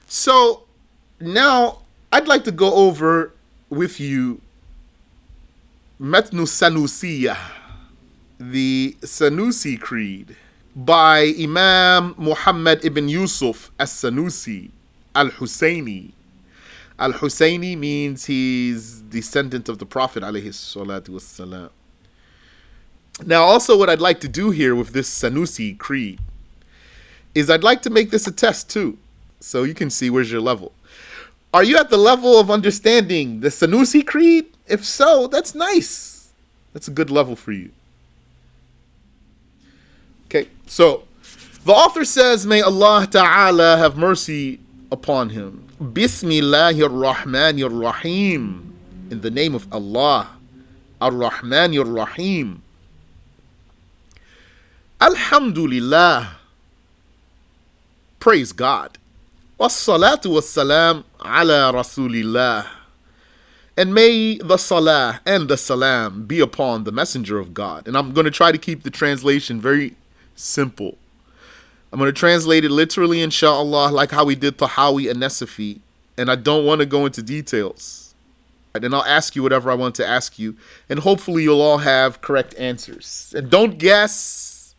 So now I'd like to go over with you Metnu Sanusiyyah, the Sanusi Creed, by Imam Muhammad ibn Yusuf as-Sanusi al-Husayni. Al-Husayni means he's descendant of the Prophet alayhi salatu wassalam. Now also what I'd like to do here with this Sanusi Creed is I'd like to make this a test too, so you can see where's your level. Are you at the level of understanding the Sanusi Creed? If so, that's nice. That's a good level for you. Okay, so the author says, may Allah Ta'ala have mercy upon him. Bismillahir Rahmanir Rahim. In the name of Allah. Ar-Rahmanir Rahim. Alhamdulillah. Praise God. Wassalatu wassalam ala Rasulillah. And may the salah and the salam be upon the messenger of God. And I'm going to try to keep the translation very simple. I'm going to translate it literally, inshallah, like how we did Tahawi and Nasafi. And I don't want to go into details. And I'll ask you whatever I want to ask you. And hopefully you'll all have correct answers. And don't guess.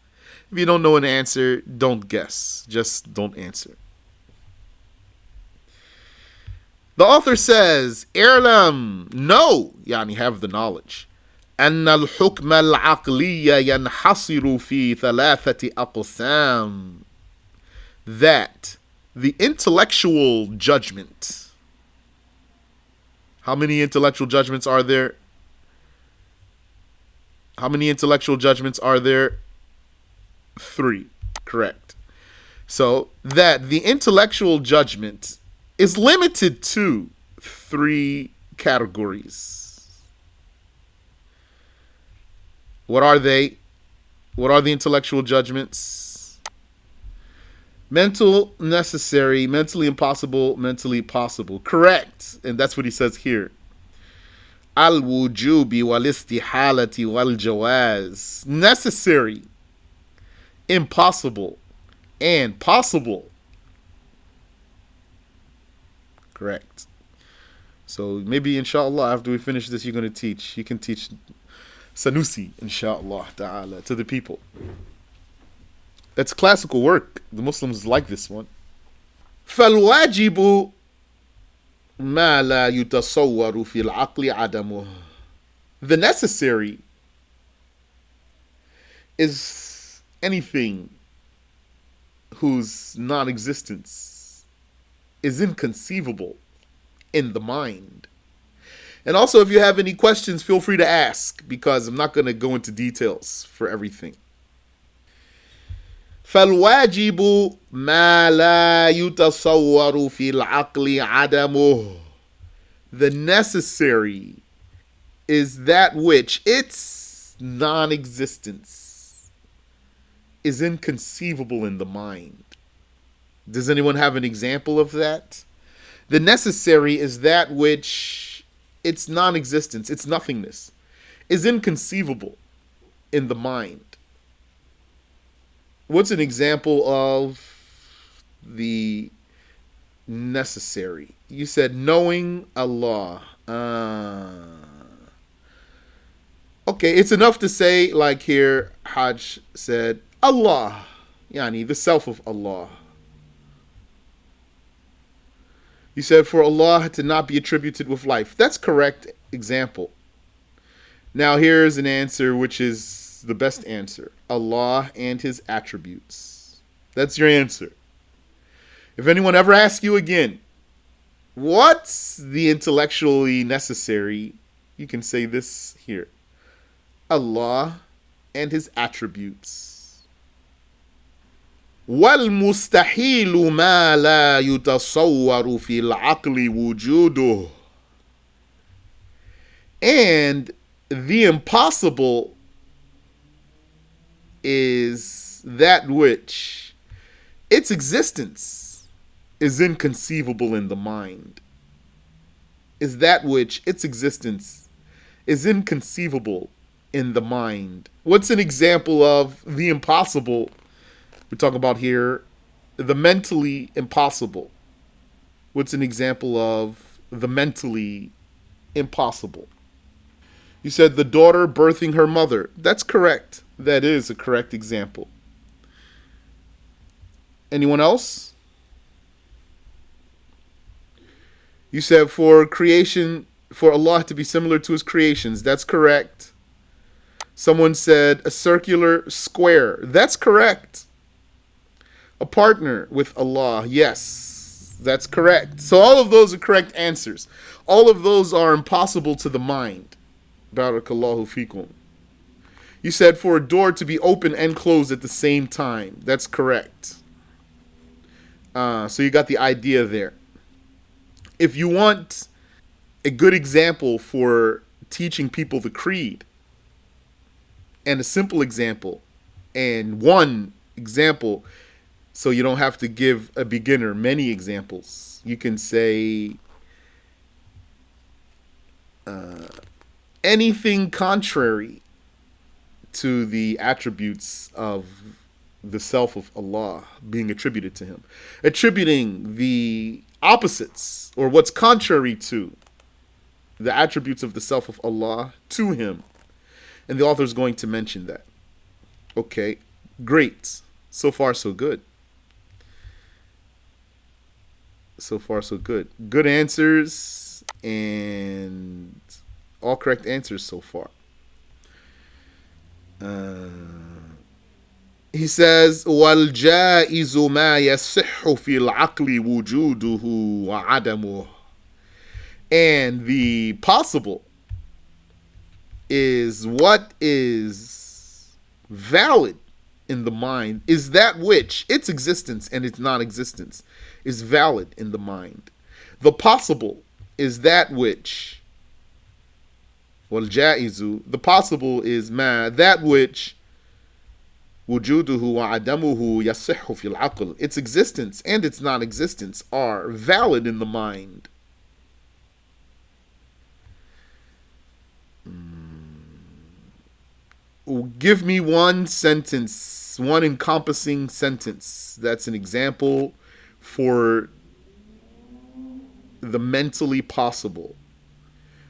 If you don't know an answer, don't guess. Just don't answer. The author says, "I'lam, know, yani have the knowledge, أن الحكم العقلي ينحصر في ثلاثة أقسام." That the intellectual judgment. How many intellectual judgments are there? How many intellectual judgments are there? 3. Correct. So that the intellectual judgment is limited to 3 categories. What are they? What are the intellectual judgments? Mental, necessary, mentally impossible, mentally possible. Correct. And that's what he says here. Al-wujubi wal-istihalati wal-jawaz. Necessary, impossible, and possible. Correct. So maybe inshallah after we finish this you're going to teach. You can teach Sanusi inshallah ta'ala to the people. That's classical work. The Muslims like this one. فالواجب ما لا يتصور في العقل عدمه. The necessary is anything whose non-existence is inconceivable in the mind. And also, if you have any questions, feel free to ask, because I'm not going to go into details for everything. فالواجب ما لا يتصور في العقل عدمه. The necessary is that which its non-existence is inconceivable in the mind. Does anyone have an example of that? The necessary is that which its non-existence, its nothingness, is inconceivable in the mind. What's an example of the necessary? You said knowing Allah. Okay, it's enough to say, like here, Hajj said, Allah, yani the self of Allah. You said for Allah to not be attributed with life. That's correct example. Now here's an answer which is the best answer. Allah and his attributes. That's your answer. If anyone ever asks you again, what's the intellectually necessary? You can say this here. Allah and his attributes. وَالْمُسْتَحِيلُ مَا لَا يُتَصَوَّرُ فِي الْعَقْلِ وُجُودُهُ. And the impossible is that which its existence is inconceivable in the mind. Is that which its existence is inconceivable in the mind. What's an example of the impossible? We're talking about here the mentally impossible. What's an example of the mentally impossible? You said the daughter birthing her mother. That's correct. That is a correct example. Anyone else? You said for creation, for Allah to be similar to his creations. That's correct. Someone said a circular square. That's correct. A partner with Allah. Yes, that's correct. So all of those are correct answers. All of those are impossible to the mind. Barakallahu fikum. You said for a door to be open and closed at the same time. That's correct. So you got the idea there. If you want a good example for teaching people the creed, and a simple example, and one example, so you don't have to give a beginner many examples, you can say anything contrary to the attributes of the self of Allah being attributed to him. Attributing the opposites, or what's contrary to the attributes of the self of Allah to him. And the author is going to mention that. Okay, great. So far, so good. So far, so good. Good answers and all correct answers so far. He says, وَالْجَائِزُ مَا يَصِحُّ فِي الْعَقْلِ وُجُودُهُ وَعَدَمُهُ. And the possible is what is valid in the mind, is that which its existence and its non-existence is valid in the mind. The possible is that which, وَالْجَائِزُ, the possible is ma, that which وجوده وعدمه يصح في العقل. Its existence and its non-existence are valid in the mind. Give me one sentence, one encompassing sentence. That's an example for the mentally possible.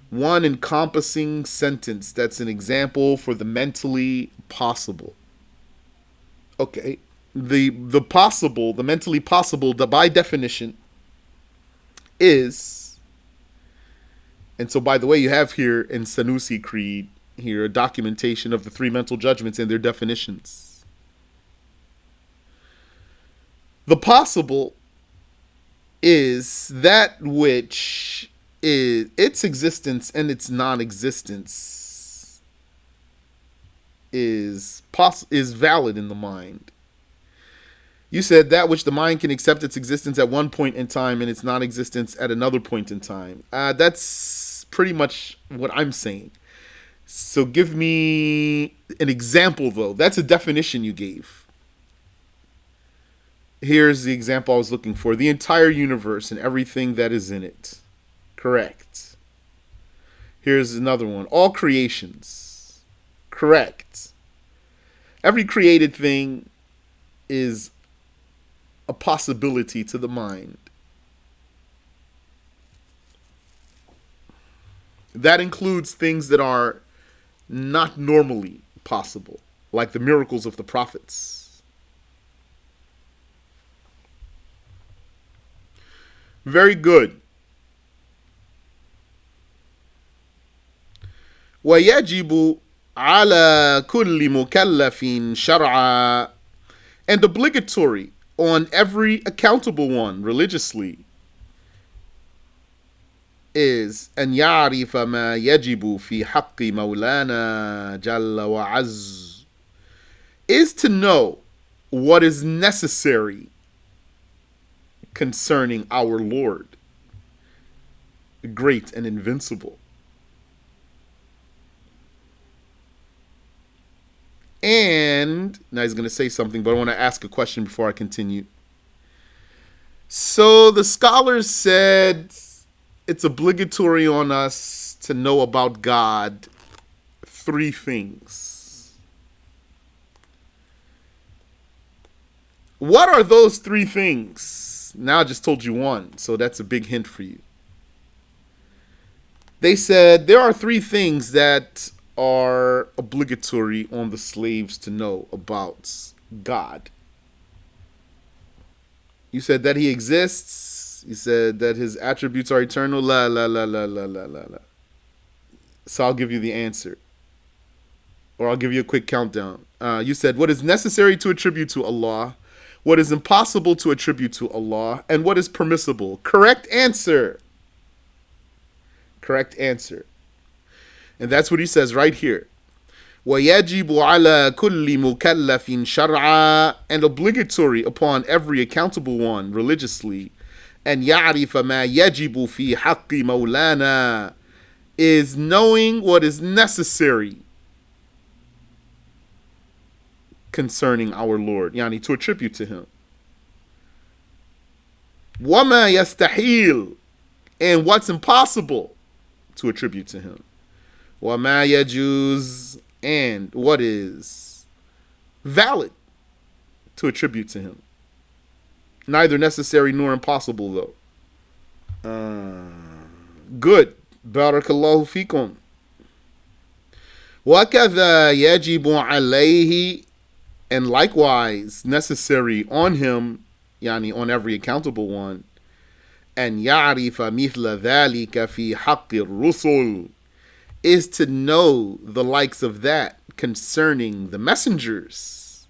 One encompassing sentence. That's an example for the mentally possible. Okay, the possible, the mentally possible, by definition, is, and so by the way, you have here in Sanusi Creed here a documentation of the three mental judgments and their definitions. The possible is that which is its existence and its non-existence is valid in the mind. You said that which the mind can accept its existence at one point in time and its non-existence at another point in time. That's pretty much what I'm saying. So give me an example, though. That's a definition you gave. Here's the example I was looking for. The entire universe and everything that is in it. Correct. Here's another one. All creations. Correct. Every created thing is a possibility to the mind. That includes things that are not normally possible, like the miracles of the prophets. Very good. وَيَجِبُ عَلَى كُلِّ مُكَلَّفٍ شَرْعًا, and obligatory on every accountable one religiously is أن يعرف ما يجب في حق مولانا جل وعز, is to know what is necessary concerning our Lord, great and invincible. And now he's going to say something, but I want to ask a question before I continue. So the scholars said it's obligatory on us to know about God three things. What are those three things? hints. Now I just told you one, so that's a big hint for you. They said there are three things that are obligatory on the slaves to know about God. You said that he exists. You said that his attributes are eternal. La la la la la la la la. So I'll give you the answer. Or I'll give you a quick countdown. You said what is necessary to attribute to Allah, what is impossible to attribute to Allah, and what is permissible. Correct answer. Correct answer. And that's what he says right here. وَيَجِبُ عَلَى كُلِّ مُكَلَّفٍ شَرْعًا, and obligatory upon every accountable one religiously, and يَعْرِفَ مَا يَجِبُ فِي حَقِّ مَوْلَانَا, is knowing what is necessary concerning our Lord, yani to attribute to him. وَمَا يَسْتَحِيلُ, and what's impossible to attribute to him. وَمَا يَجُوزُ, and what is valid to attribute to him. Neither necessary nor impossible, though. Good. Barakallahu fikum. وَكَذَا يَجِبُ عَلَيْهِ, and likewise necessary on him, yani on every accountable one, and يَعْرِفَ مِثْلَ ذَلِكَ فِي حَقِّ الرُّسُلِ, is to know the likes of that concerning the messengers.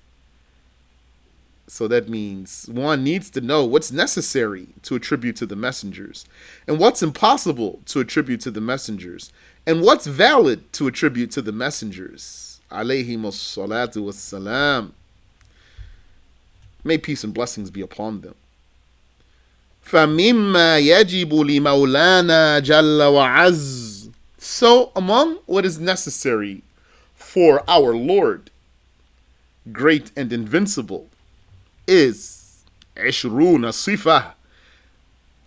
So that means one needs to know what's necessary to attribute to the messengers, and what's impossible to attribute to the messengers, and what's valid to attribute to the messengers. Alayhimus salatu wassalam. May peace and blessings be upon them. فَمِمَّا يَجِبُ لِمَوْلَانَا جَلَّ وَعَزٍّ, so among what is necessary for our Lord, great and invincible, is 20 صفة,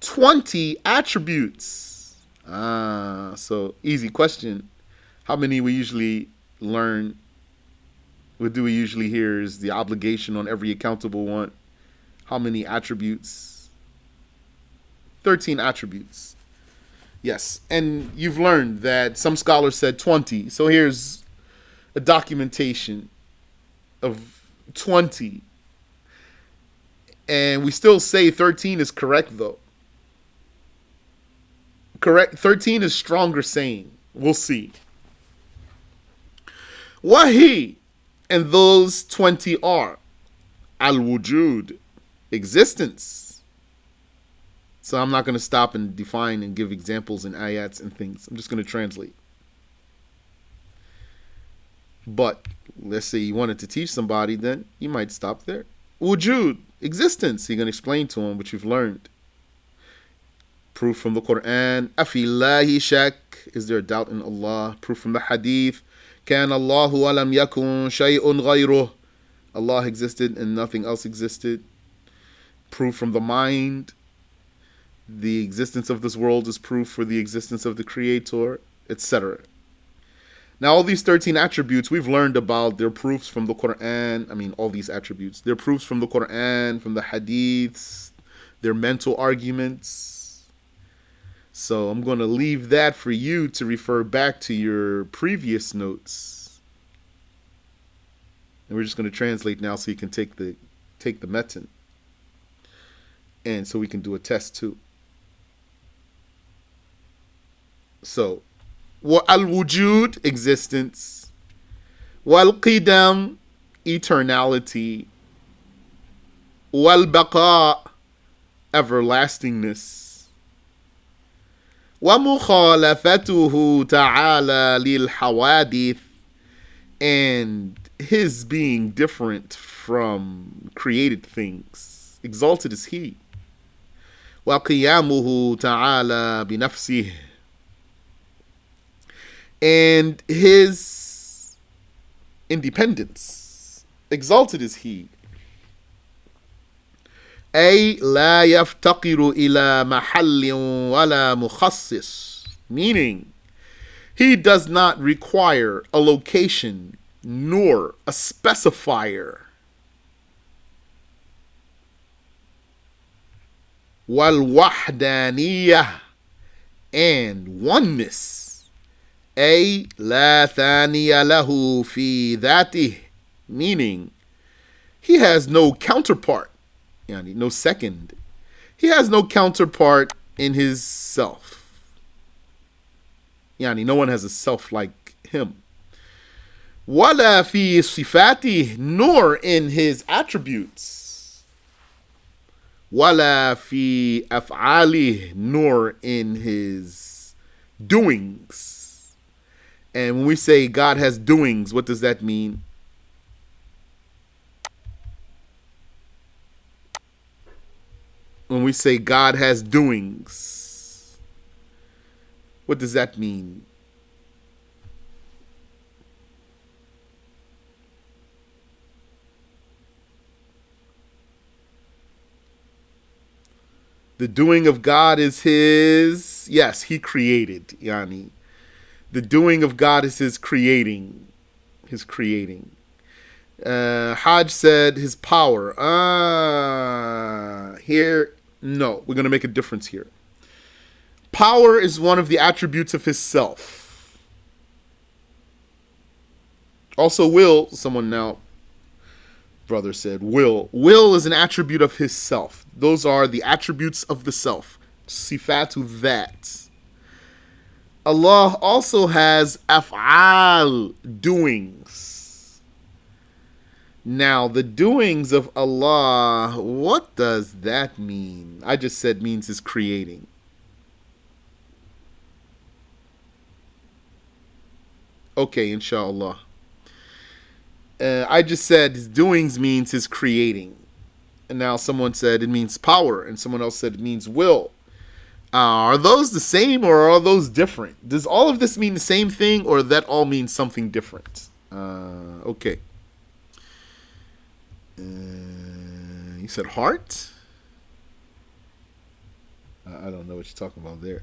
20 attributes. So easy question. How many we usually learn? What do we usually hear is the obligation on every accountable one? How many attributes? 13 attributes. Yes, and you've learned that some scholars said 20. So here's a documentation of 20. And we still say 13 is correct, though. Correct. 13 is stronger saying. We'll see. Wahi, and those 20 are al-wujud, existence. So I'm not going to stop and define and give examples and ayats and things. I'm just going to translate. But let's say you wanted to teach somebody, then you might stop there. Wujud, existence. You're going to explain to them what you've learned. Proof from the Quran. Afillahi shak. Is there a doubt in Allah? Proof from the Hadith. Kan Allahu alam yakun shay'un ghayruh. Allah existed and nothing else existed. Proof from the mind. The existence of this world is proof for the existence of the Creator, etc. Now, all these 13 attributes we've learned about, they're proofs from the Quran. I mean, all these attributes. They're proofs from the Quran, from the Hadiths. They're mental arguments. So I'm going to leave that for you to refer back to your previous notes. And we're just going to translate now so you can take the metin. And so we can do a test too. So, al-wujud, existence. Wal-qidam, eternality. Wal-baqa, everlastingness. وَمُخَالَفَتُهُ تَعَالَى لِلْحَوَادِثِ, and his being different from created things. Exalted is he. وَقِيَامُهُ تَعَالَى بِنَفْسِهِ, and his independence. Exalted is he. أي لا يفتقر إلى محل ولا مخصص, meaning he does not require a location nor a specifier. والوحدانية, and oneness. أي لا ثاني له في ذاته, meaning he has no counterpart, yani no second. He has no counterpart in his self. Yani no one has a self like him. ولا في صفاته, nor in his attributes. ولا في أفعاله, nor in his doings. And when we say God has doings, what does that mean? When we say God has doings, what does that mean? The doing of God is his, yes, he created, yani. The doing of God is his creating. His creating. Hajj said his power. Here, no, we're going to make a difference here. Power is one of the attributes of his self. Also will, someone now, brother said, will. Will is an attribute of his self. Those are the attributes of the self. Sifatu that. Allah also has af'al, doings. Now, the doings of Allah, what does that mean? I just said means his creating. Okay, inshallah. I just said his doings means his creating. And now someone said it means power, and someone else said it means will. Are those the same or are those different? Does all of this mean the same thing or that all means something different? Okay. You said heart? I don't know what you're talking about there.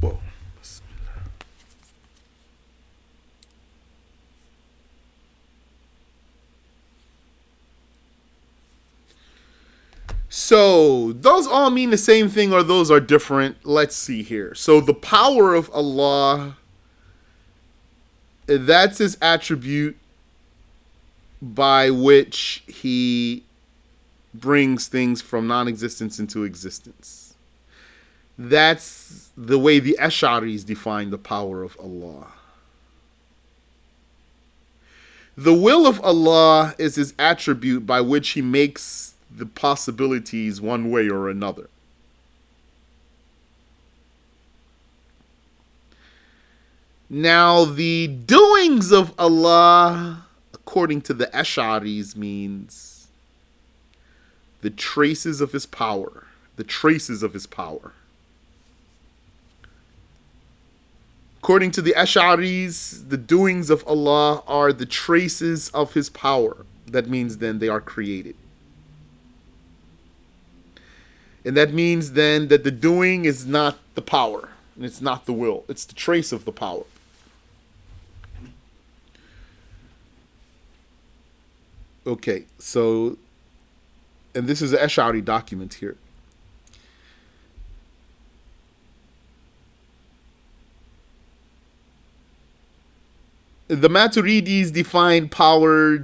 Whoa. So, those all mean the same thing or those are different? Let's see here. So, the power of Allah, that's his attribute by which he brings things from non-existence into existence. That's the way the Ash'aris define the power of Allah. The will of Allah is his attribute by which he makes the possibilities one way or another. Now, the doings of Allah, according to the Ash'aris, means the traces of his power. The traces of his power. According to the Ash'aris, the doings of Allah are the traces of his power. That means then they are created. And that means then that the doing is not the power, and it's not the will. It's the trace of the power. Okay, so, and this is an Ash'ari document here. The Maturidis define power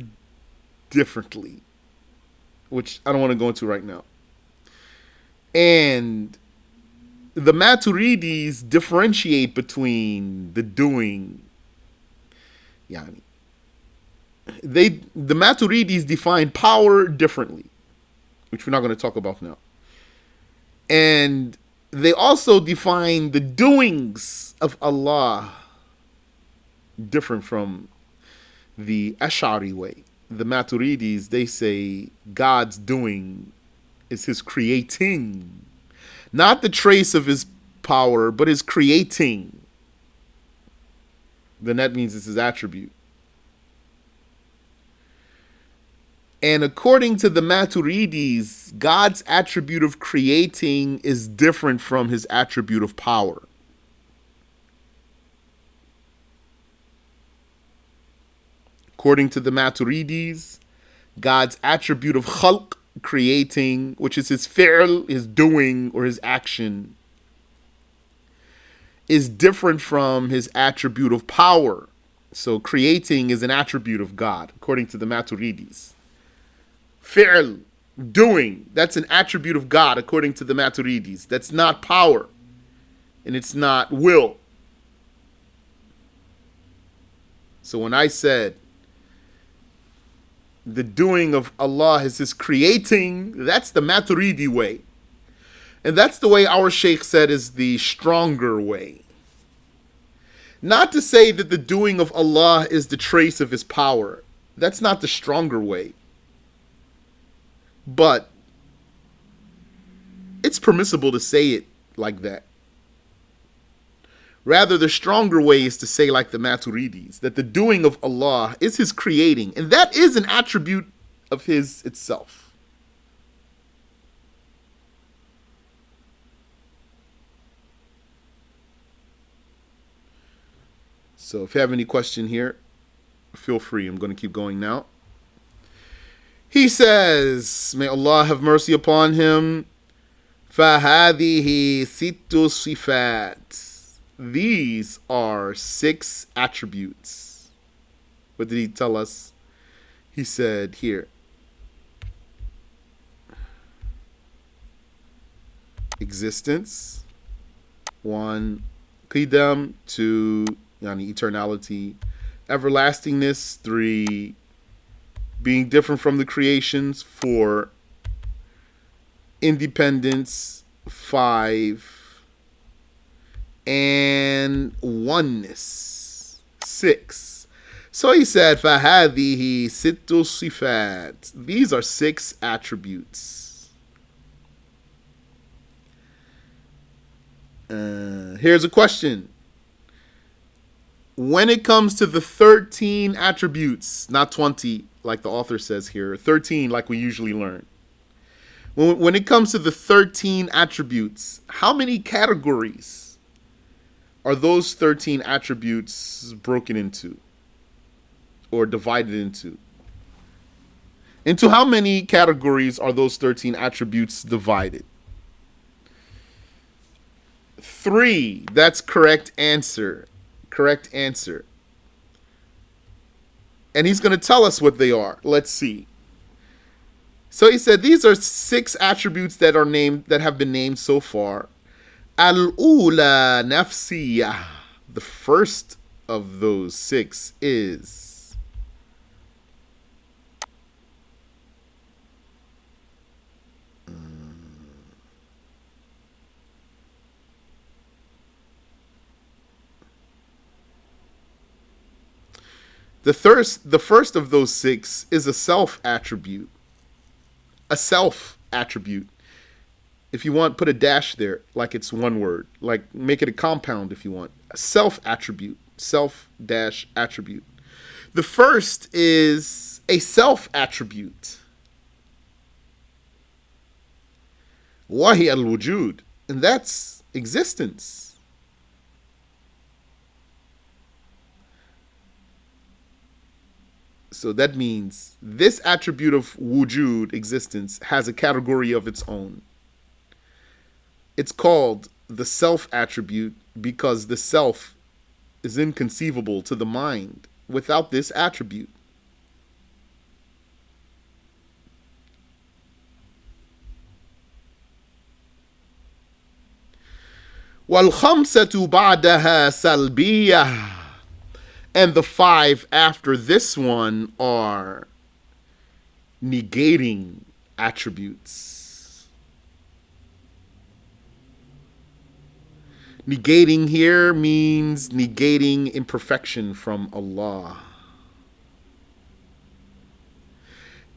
differently, which I don't want to go into right now. And the Maturidis differentiate between the doing. Yani, the Maturidis define power differently, which we're not going to talk about now. And they also define the doings of Allah different from the Ash'ari way. The Maturidis, they say God's doing is his creating. Not the trace of his power, but his creating. Then that means it's his attribute. And according to the Maturidis, God's attribute of creating is different from his attribute of power. According to the Maturidis, God's attribute of khalq, creating, which is his fi'l, his doing or his action, is different from his attribute of power. So creating is an attribute of God, according to the Maturidis. Fi'l, doing, that's an attribute of God, according to the Maturidis. That's not power, and it's not will. So when I said the doing of Allah is his creating, that's the Maturidi way. And that's the way our Shaykh said is the stronger way. Not to say that the doing of Allah is the trace of his power. That's not the stronger way. But it's permissible to say it like that. Rather, the stronger way is to say like the Maturidis, that the doing of Allah is his creating, and that is an attribute of his itself. So if you have any question here, feel free. I'm going to keep going now. He says, may Allah have mercy upon him, فَهَذِهِ سِتُّ صِفَاتٍ. These are 6 attributes. What did he tell us? He said here, existence, 1, qidam, 2, yani eternality, everlastingness, 3, being different from the creations, 4, independence, 5, and oneness, 6. So he said, فَهَذِهِ سِتُّ صِفَاتٍ. These are 6 attributes. Here's a question. When it comes to the 13 attributes, not 20 like the author says here, 13 like we usually learn. When it comes to the 13 attributes, how many categories are those 13 attributes broken into or divided into? Into how many categories are those 13 attributes divided? 3. That's correct answer. Correct answer. And he's going to tell us what they are. Let's see. So he said these are 6 attributes that are named, that have been named so far. Al-ula nafsiyah. The first of those 6 is the first of those 6 is a self attribute. A self attribute. If you want, put a dash there, like it's one word. Like, make it a compound if you want. A self attribute. Self dash attribute. The first is a self attribute. Wahi al-wujud. And that's existence. So that means this attribute of wujud, existence, has a category of its own. It's called the self attribute because the self is inconceivable to the mind without this attribute. وَالْخَمْسَةُ بَعْدَهَا سَلْبِيَّةٌ. And the 5 after this one are negating attributes. Negating here means negating imperfection from Allah.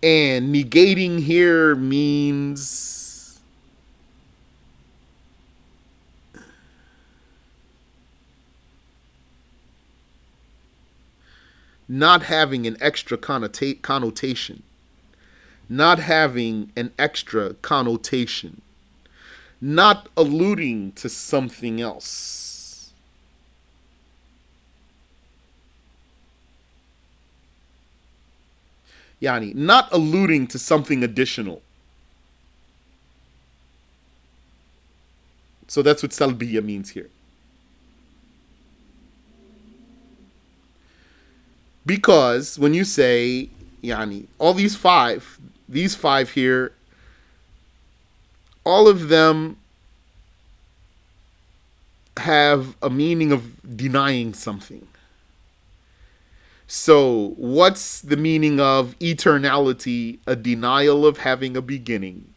And negating here means not having an extra connotation. Not having an extra connotation. Not alluding to something else. Yani, not alluding to something additional. So that's what salbiya means here. Because when you say, yani, all these five here, all of them have a meaning of denying something. So, what's the meaning of eternality? A denial of having a beginning.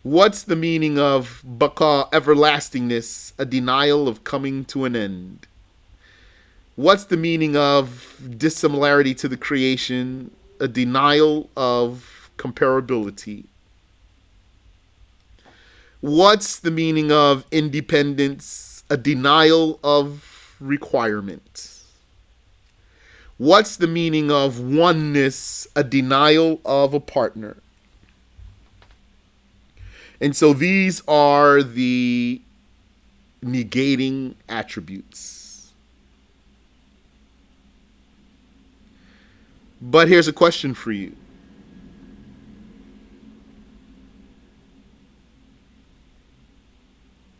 What's the meaning of baqa, everlastingness? A denial of coming to an end. What's the meaning of dissimilarity to the creation? A denial of comparability. What's the meaning of independence? A denial of requirement. What's the meaning of oneness? A denial of a partner. And so these are the negating attributes. But here's a question for you.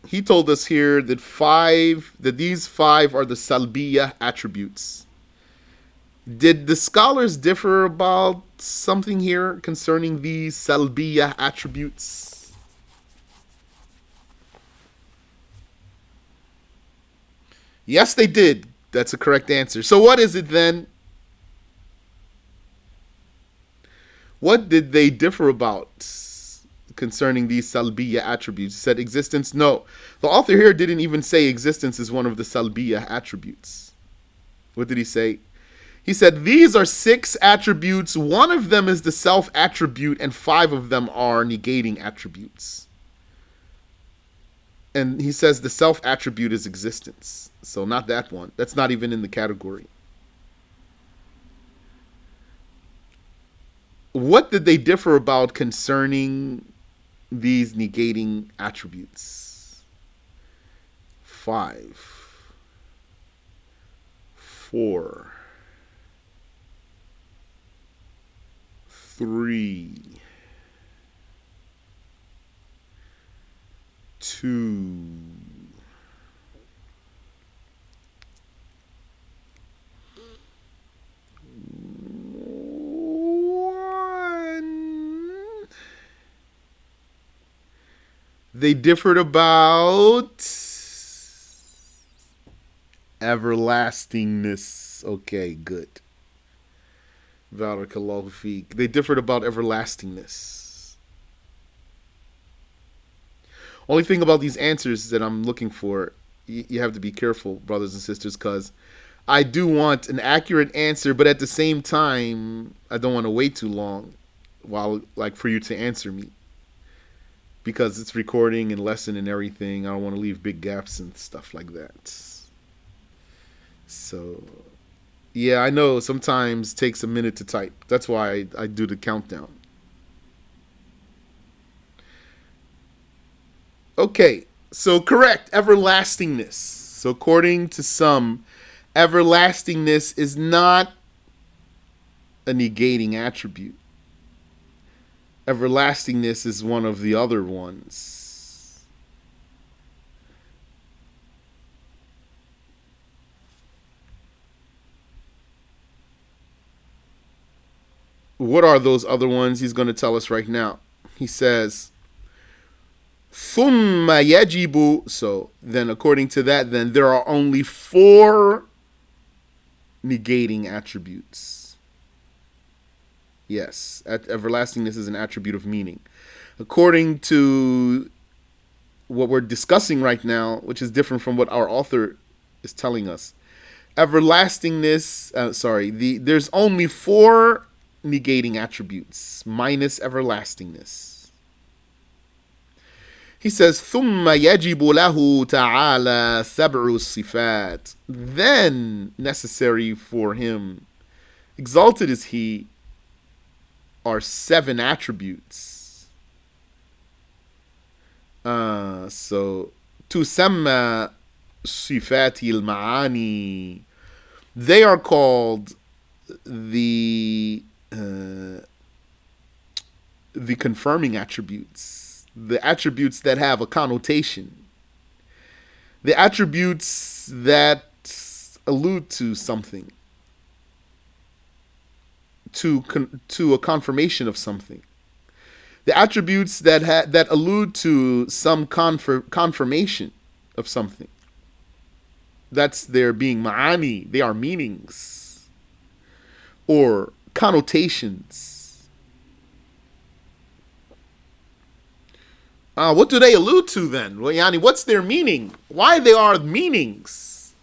He told us here that these five are the salbiyyah attributes. Did the scholars differ about something here concerning these salbiyyah attributes? Yes, they did. That's a correct answer. So what is it then? What did they differ about concerning these salbiyyah attributes? He said existence? No. The author here didn't even say existence is one of the salbiyyah attributes. What did he say? He said these are 6 attributes. One of them is the self attribute and 5 of them are negating attributes. And he says the self attribute is existence. So not that one. That's not even in the category. What did they differ about concerning these negating attributes? 5, 4, 3, 2, 1. They differed about everlastingness. Okay, good. Barakallahu feek. They differed about everlastingness. Only thing about these answers that I'm looking for, you have to be careful, brothers and sisters, because I do want an accurate answer, but at the same time, I don't want to wait too long for you to answer me. Because it's recording and lesson and everything. I don't want to leave big gaps and stuff like that. So, yeah, I know sometimes it takes a minute to type. That's why I do the countdown. Okay, so correct, everlastingness. So according to some, everlastingness is not a negating attribute. Everlastingness is one of the other ones. What are those other ones? He's going to tell us right now. He says, ثُمَّ يَجِبُ. So then according to that, then there are only 4 negating attributes. Yes, everlastingness is an attribute of meaning. According to what we're discussing right now, which is different from what our author is telling us, there's only 4 negating attributes minus everlastingness. He says, ثُمَّ يَجِبُ لَهُ تَعَالَى سَبْعُ الصِّفَاتِ. Then necessary for him, exalted is he, are 7 attributes. So تسمى صفات المعاني. They are called the confirming attributes, the attributes that have a connotation, the attributes that allude to something, to a confirmation of something, the attributes that allude to some confirmation of something. That's their being ma'ani. They are meanings or connotations. What do they allude to then? Well, yani, what's their meaning? Why they are meanings?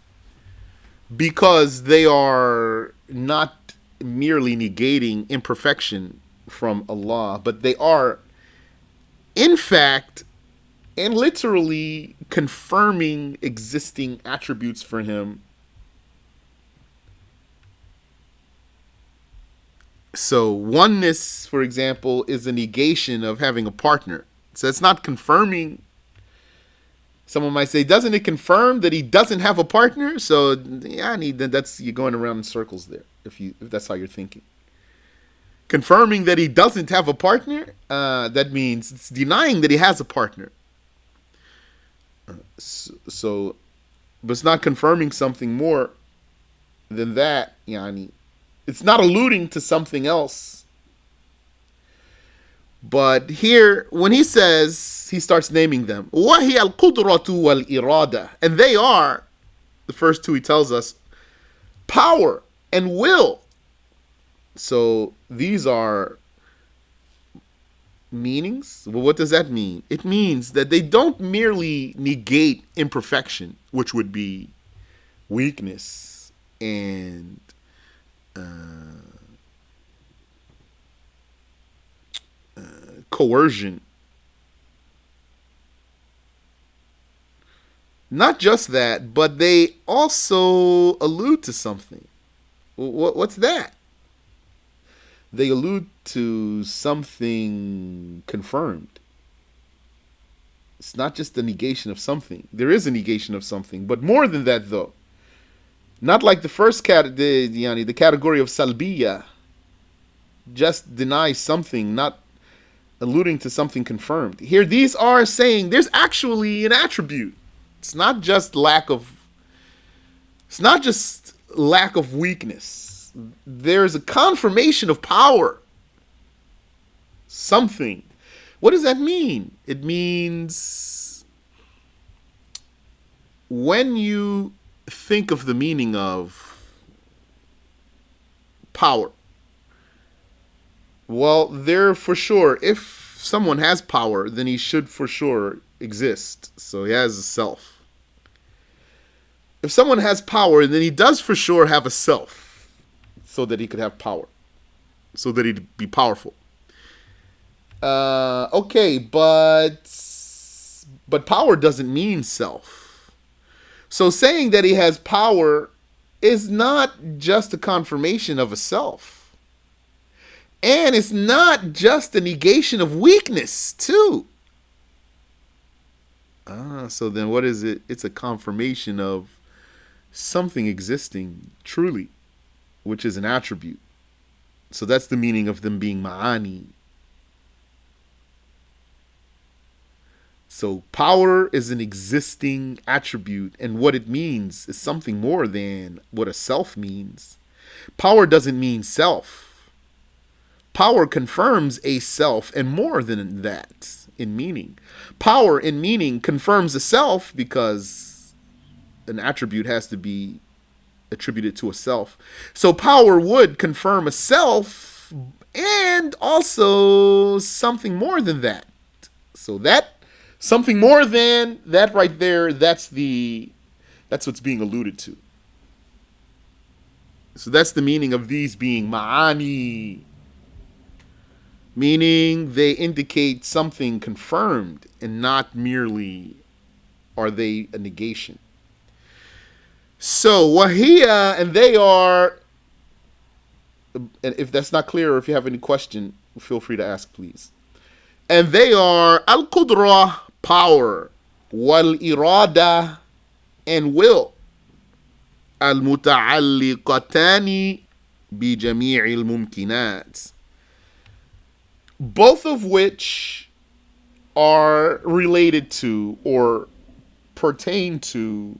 Because they are not merely negating imperfection from Allah, but they are, in fact, and literally confirming existing attributes for Him. So oneness, for example, is a negation of having a partner. So it's not confirming. Someone might say, doesn't it confirm that he doesn't have a partner? So yeah, you're going around in circles there, if that's how you're thinking. Confirming that he doesn't have a partner, that means it's denying that he has a partner. So, but it's not confirming something more than that. Yani, it's not alluding to something else. But here, when he says, he starts naming them. وَهِيَ الْقُدْرَةُ وَالْإِرَادَةُ. And they are, the first two he tells us, power and will. So these are meanings. Well, what does that mean? It means that they don't merely negate imperfection, which would be weakness and coercion. Not just that, but they also allude to something. What's that? They allude to something confirmed. It's not just the negation of something. There is a negation of something, but more than that, though. Not like the first the category of salbiya, just denies something, not alluding to something confirmed. Here, these are saying there's actually an attribute. It's not just lack of weakness. There's a confirmation of power. Something. What does that mean? It means when you think of the meaning of power, well, there for sure, if someone has power, then he should for sure exist. So he has a self. If someone has power, then he does for sure have a self, so that he could have power, so that he'd be powerful. Okay, but power doesn't mean self. So saying that he has power is not just a confirmation of a self. And it's not just a negation of weakness, too. So then what is it? It's a confirmation of something existing truly, which is an attribute. So that's the meaning of them being ma'ani. So power is an existing attribute, and what it means is something more than what a self means. Power doesn't mean self. Power confirms a self, and more than that in meaning. Power in meaning confirms a self because an attribute has to be attributed to a self. So power would confirm a self and also something more than that. So that something more than that right there, that's what's being alluded to. So that's the meaning of these being ma'ani. Meaning they indicate something confirmed and not merely are they a negation. So wahiya, and they are, and if that's not clear or if you have any question, feel free to ask, please. And they are al-qudra, power, wal-irada, and will, al-muta'alliqatani بجميع الممكنات, both of which are related to or pertain to,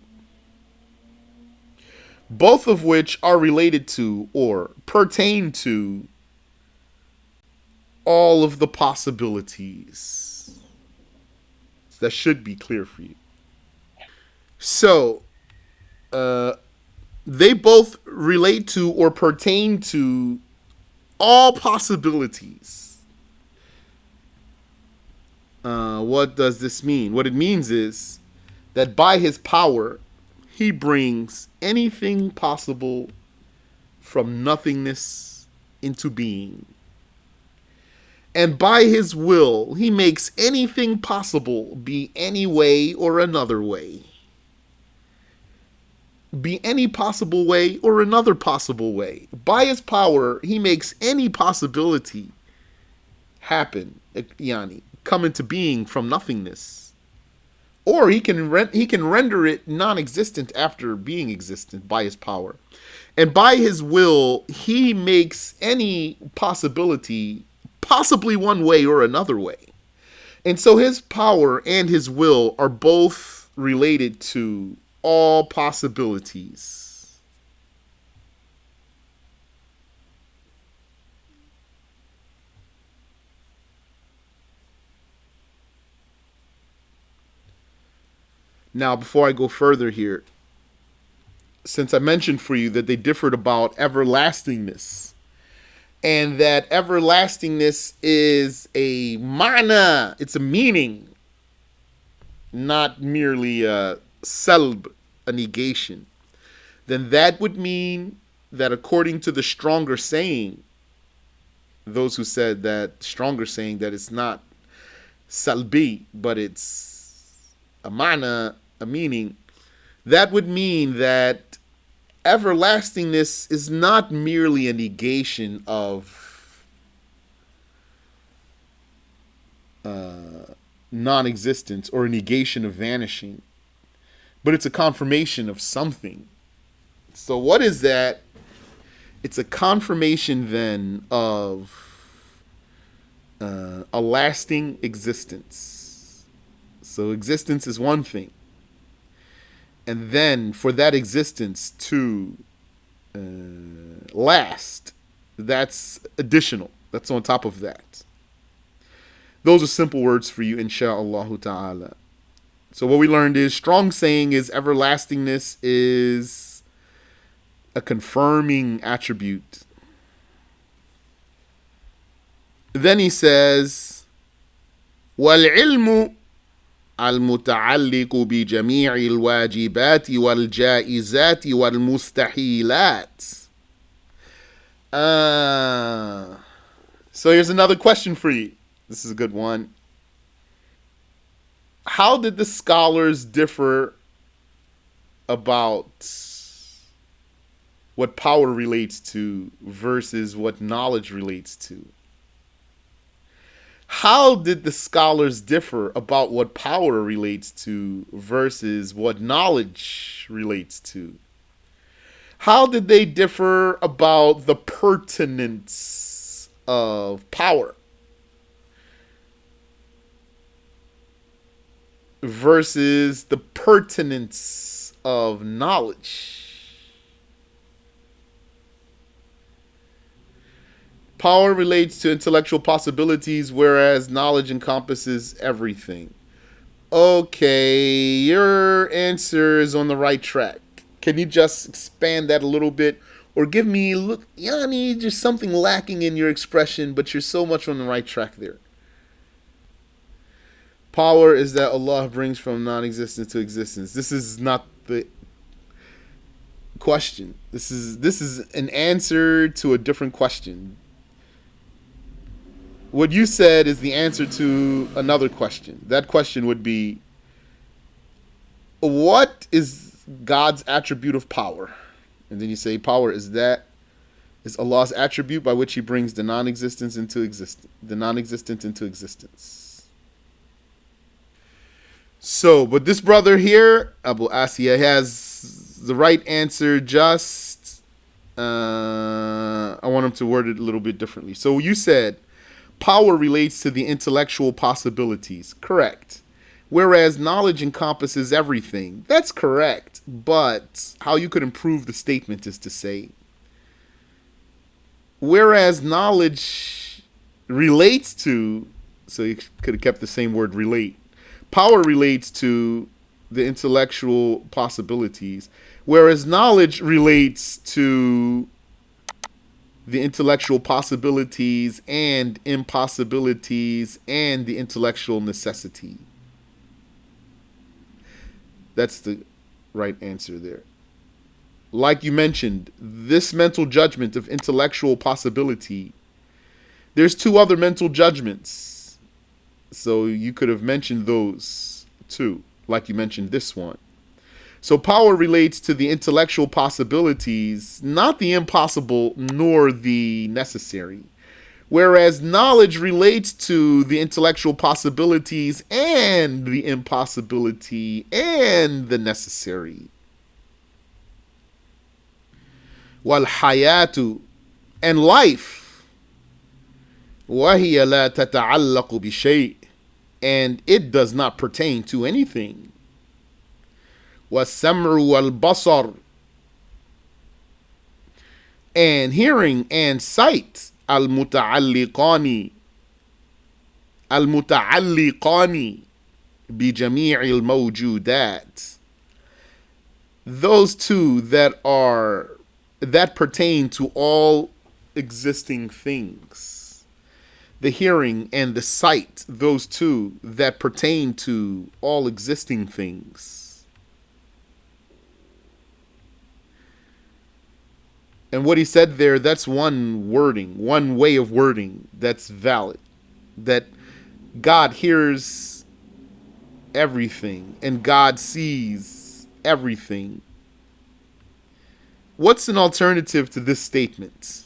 both of which are related to or pertain to all of the possibilities. That should be clear for you. So, they both relate to or pertain to all possibilities. What does this mean? What it means is that by his power, he brings anything possible from nothingness into being. And by his will, he makes anything possible be any way or another way. Be any possible way or another possible way. By his power, he makes any possibility happen, yani, come into being from nothingness. Or he can render it non-existent after being existent by his power. And by his will, he makes any possibility possibly one way or another way. And so his power and his will are both related to all possibilities. Now, before I go further here, since I mentioned for you that they differed about everlastingness, and that everlastingness is a mana, it's a meaning, not merely a salb, a negation, then that would mean that according to the stronger saying, those who said that stronger saying that it's not salbi, but it's a mana, a meaning, that would mean that everlastingness is not merely a negation of non-existence or a negation of vanishing, but it's a confirmation of something. So what is that? It's a confirmation then of a lasting existence. So existence is one thing. And then for that existence to last, that's additional. That's on top of that. Those are simple words for you, insha'Allah ta'ala. So what we learned is strong saying is everlastingness is a confirming attribute. Then he says, وَالْعِلْمُ المتعلق بجميع الواجبات والجائزات والمستحيلات. So here's another question for you. This is a good one. How did the scholars differ about what power relates to versus what knowledge relates to? How did the scholars differ about what power relates to versus what knowledge relates to? How did they differ about the pertinence of power versus the pertinence of knowledge? Power relates to intellectual possibilities, whereas knowledge encompasses everything. Okay, your answer is on the right track. Can you just expand that a little bit? Or give me, look, Yani, just something lacking in your expression, but you're so much on the right track there. Power is that Allah brings from non-existence to existence. This is not the question. This is an answer to a different question. What you said is the answer to another question. That question would be, what is God's attribute of power? And then you say power is Allah's attribute by which he brings the non-existent into existence. So, but this brother here, Abu Asiya, has the right answer just want him to word it a little bit differently. So you said power relates to the intellectual possibilities. Correct. Whereas knowledge encompasses everything. That's correct. But how you could improve the statement is to say, whereas knowledge relates to, so you could have kept the same word relate. Power relates to the intellectual possibilities, whereas knowledge relates to the intellectual possibilities and impossibilities and the intellectual necessity. That's the right answer there. Like you mentioned, this mental judgment of intellectual possibility, there's two other mental judgments. So you could have mentioned those too, like you mentioned this one. So power relates to the intellectual possibilities, not the impossible nor the necessary. Whereas knowledge relates to the intellectual possibilities and the impossibility and the necessary. وَالْحَيَاةُ, and life, وَهِيَ لَا تَتَعَلَّقُ بِشَيْءٍ, and it does not pertain to anything. وَالسَّمْعُ وَالْبَصَرُ, and hearing and sight, الْمُتَعَلِّقَانِ بِجَمِيعِ الْمَوْجُودَاتِ, those two that pertain to all existing things. The hearing and the sight, those two that pertain to all existing things. And what he said there, that's one wording, one way of wording that's valid. That God hears everything and God sees everything. What's an alternative to this statement?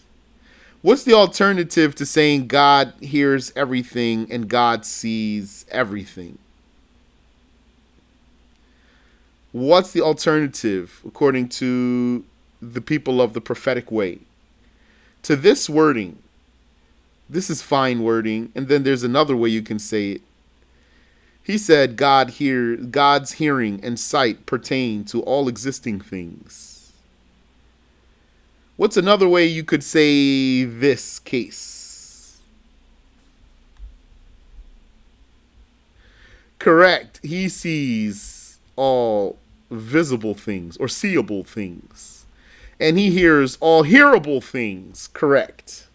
What's the alternative to saying God hears everything and God sees everything? What's the alternative according to the people of the prophetic way to this wording? This is fine wording, and then there's another way you can say it. He said God's hearing and sight pertain to all existing things. What's another way you could say this case? Correct. He sees all visible things or seeable things. And he hears all hearable things. Correct.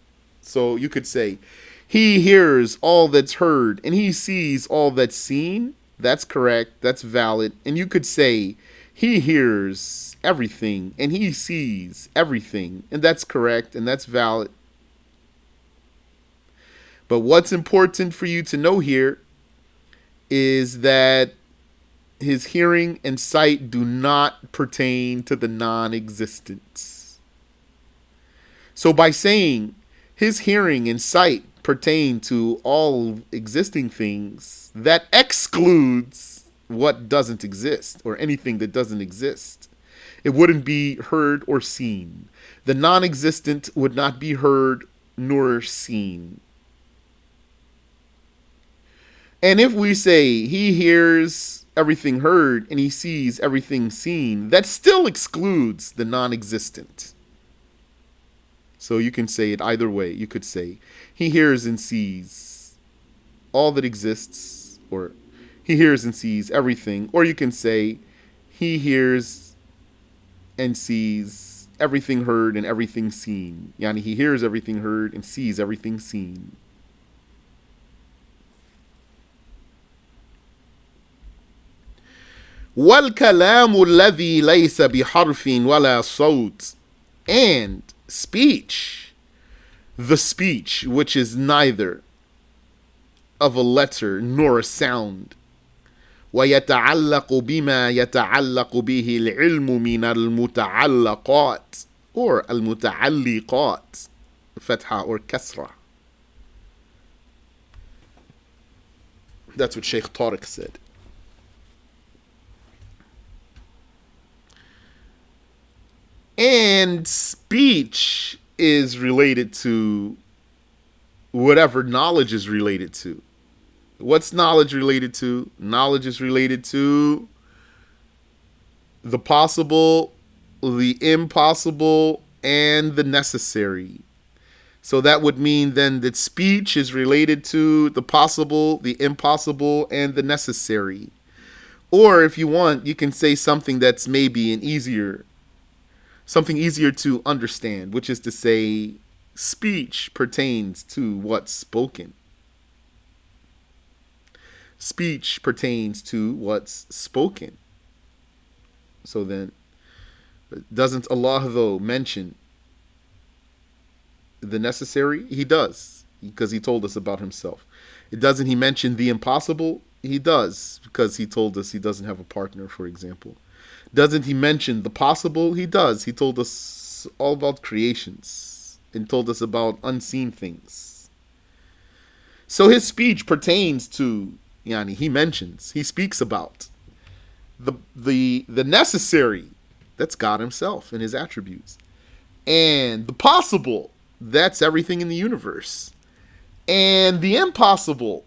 So you could say, he hears all that's heard and he sees all that's seen. That's correct. That's valid. And you could say, he hears everything and he sees everything. And that's correct and that's valid. But what's important for you to know here is that his hearing and sight do not pertain to the non-existent. So by saying his hearing and sight pertain to all existing things, that excludes what doesn't exist or anything that doesn't exist. It wouldn't be heard or seen. The non-existent would not be heard nor seen. And if we say he hears everything heard and he sees everything seen, that still excludes the non-existent. So you can say it either way. You could say he hears and sees all that exists, or he hears and sees everything, or you can say he hears and sees everything heard and everything seen. Yani he hears everything heard and sees everything seen. وَالْكَلَامُ الَّذِي لَيْسَ بِحَرْفٍ وَلَا صَوْتٍ, and speech, the speech which is neither of a letter nor a sound. وَيَتَعَلَّقُ بِمَا يَتَعَلَّقُ بِهِ الْعِلْمُ مِنَ الْمُتَعَلَّقَاتِ, or الْمُتَعَلِّقَاتِ, fatha or kasra. That's what Sheikh Tariq said. And speech is related to whatever knowledge is related to. What's knowledge related to? Knowledge is related to the possible, the impossible, and the necessary. So that would mean then that speech is related to the possible, the impossible, and the necessary. Or if you want, you can say something that's maybe something easier to understand, which is to say speech pertains to what's spoken. Speech pertains to what's spoken. So then, doesn't Allah though mention the necessary? He does, because he told us about himself. Doesn't he mention the impossible? He does, because he told us he doesn't have a partner, for example. Doesn't he mention the possible? He does. He told us all about creations and told us about unseen things. So his speech pertains to, he speaks about the necessary, that's God himself and his attributes. And the possible, that's everything in the universe. And the impossible,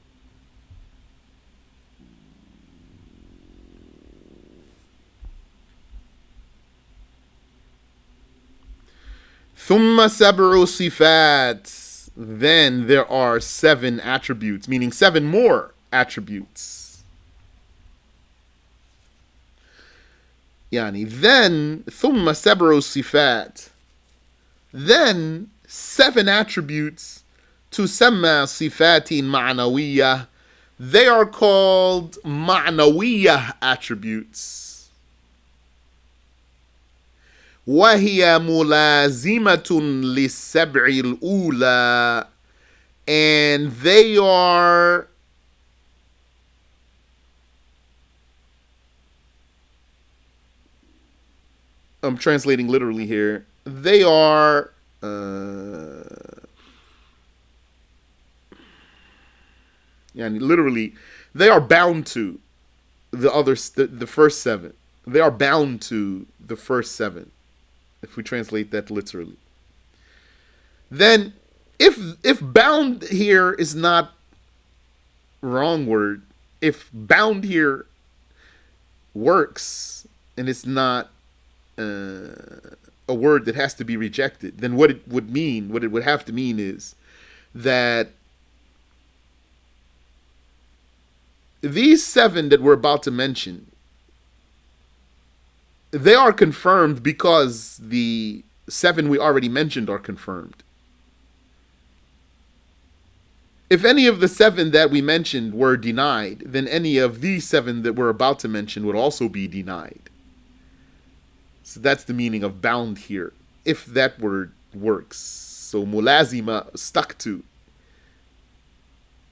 ثم سبع صفات, then there are 7 attributes, meaning 7 more attributes. Then ثم سبع صفات, then 7 attributes, تسمى صفات معنوية, they are called معنوية attributes. وهي ملازمة للسبع الأولى, and they are I'm translating literally here. They are literally, they are bound to the first 7. They are bound to the first 7. If we translate that literally, then if bound here is not wrong word, if bound here works and it's not a word that has to be rejected, then what it would have to mean is that these 7 that we're about to mention, they are confirmed because the 7 we already mentioned are confirmed. If any of the 7 that we mentioned were denied, then any of these 7 that we're about to mention would also be denied. So that's the meaning of bound here, if that word works. So mulazima, stuck to.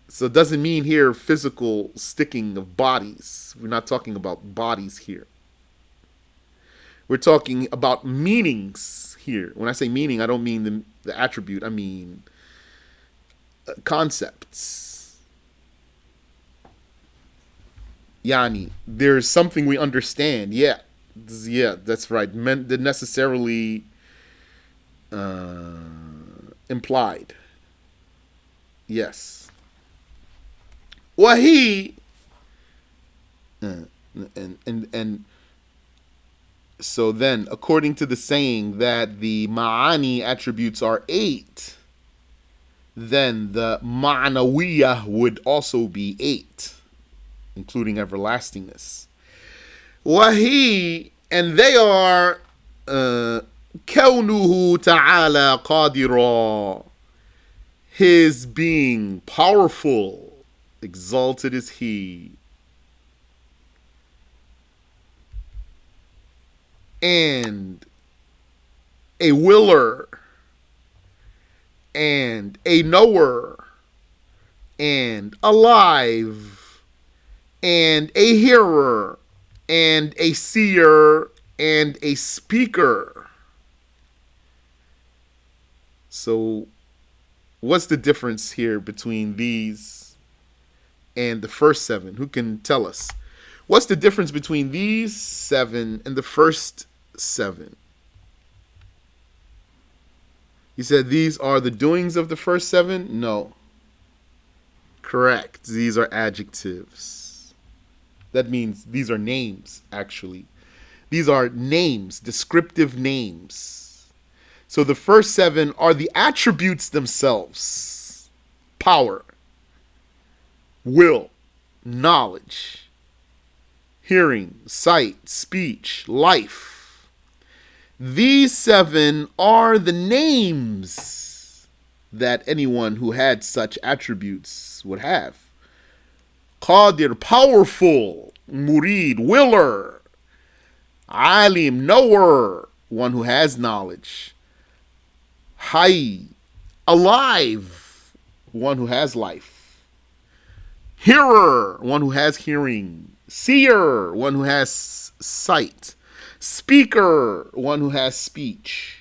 So it doesn't mean here physical sticking of bodies. We're not talking about bodies here. We're talking about meanings here. When I say meaning, I don't mean the attribute. I mean concepts. There's something we understand. Yeah, that's right. Meant that necessarily implied. Yes. Wahi. And so then, according to the saying that the ma'ani attributes are 8, then the ma'nawiyah would also be 8, including everlastingness. Wahi, and they are كونه ta'ala qadira, his being powerful, exalted is he. And a willer, and a knower, and alive, and a hearer, and a seer, and a speaker. So, what's the difference here between these and the first 7? Who can tell us? What's the difference between these 7 and the first 7? You said these are the doings of the first seven? No. Correct. These are adjectives. That means these are names, actually. These are names, descriptive names. So the first seven are the attributes themselves: power, will, knowledge, hearing, sight, speech, life. These seven are the names that anyone who had such attributes would have. Qadir, powerful. Murid, willer. Alim, knower, one who has knowledge. Hayy, alive, one who has life. Hearer, one who has hearing. Seer, one who has sight. Speaker, one who has speech.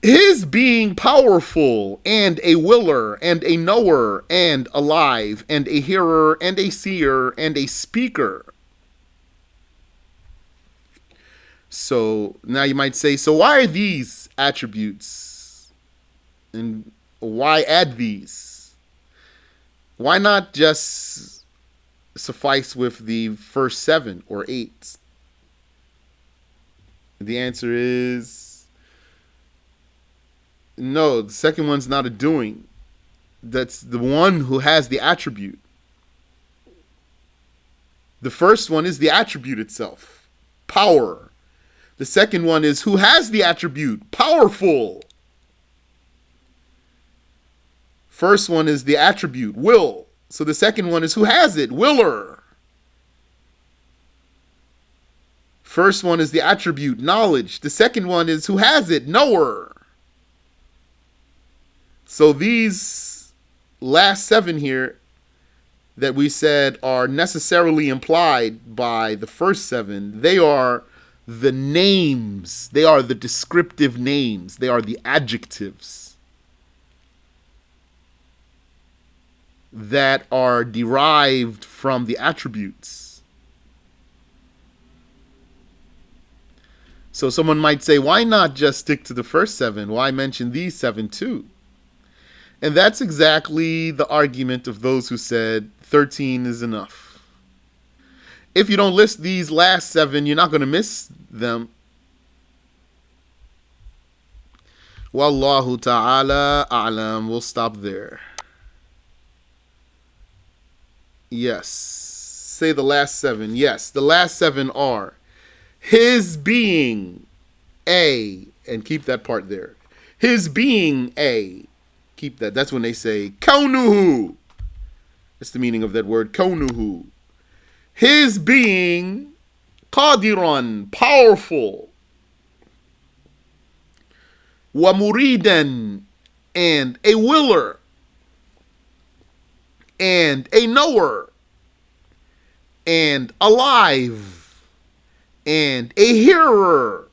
His being powerful, and a willer, and a knower, and alive, and a hearer, and a seer, and a speaker. So now you might say, so why are these attributes? And why add these? Why not just suffice with the first 7 or 8? The answer is no. The second one's not a doing. That's the one who has the attribute. The first one is the attribute itself, power. The second one is who has the attribute, powerful. First one is the attribute, will. So the second one is who has it, willer. First one is the attribute, knowledge. The second one is who has it, knower. So these last 7 here that we said are necessarily implied by the first 7, they are the names. They are the descriptive names. They are the adjectives that are derived from the attributes. So someone might say, why not just stick to the first 7? Why mention these 7 too? And that's exactly the argument of those who said 13 is enough. If you don't list these last 7, you're not going to miss them. Wallahu ta'ala a'lam. We'll stop there. Yes. Say the last 7. Yes, the last 7 are his being A, and keep that part there. His being A. Keep that. That's when they say kaunuhu. That's the meaning of that word, kaunuhu. His being qadiran, powerful. Wa muridan, and a willer. And a knower. And alive. And a hearer.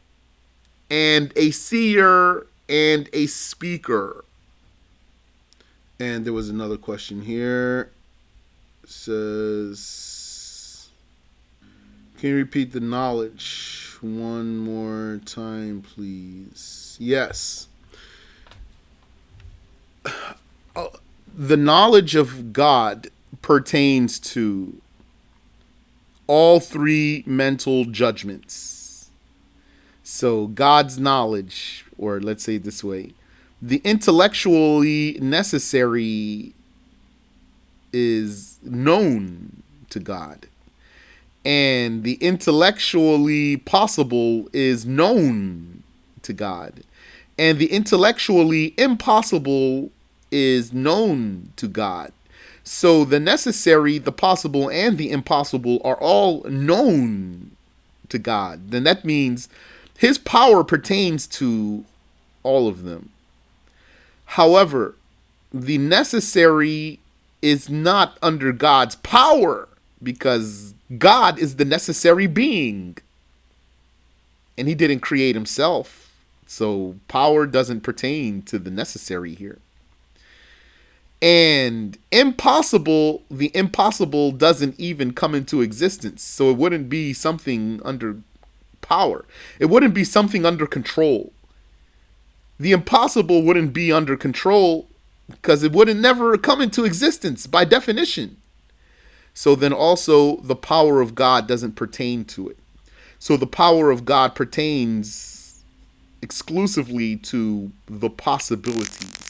And a seer. And a speaker. And there was another question here. It says, can you repeat the knowledge one more time, please? Yes. The knowledge of God pertains to all 3 mental judgments. So God's knowledge, or let's say it this way, the intellectually necessary is known to God, and the intellectually possible is known to God, and the intellectually impossible is known to God. So the necessary, the possible, and the impossible are all known to God. Then that means his power pertains to all of them. However, the necessary is not under God's power, because God is the necessary being, and he didn't create himself. So power doesn't pertain to the necessary here. And impossible, the impossible doesn't even come into existence. So it wouldn't be something under power. It wouldn't be something under control. the impossible wouldn't be under control because it wouldn't never come into existence by definition. So then also the power of God doesn't pertain to it. So the power of God pertains exclusively to the possibilities.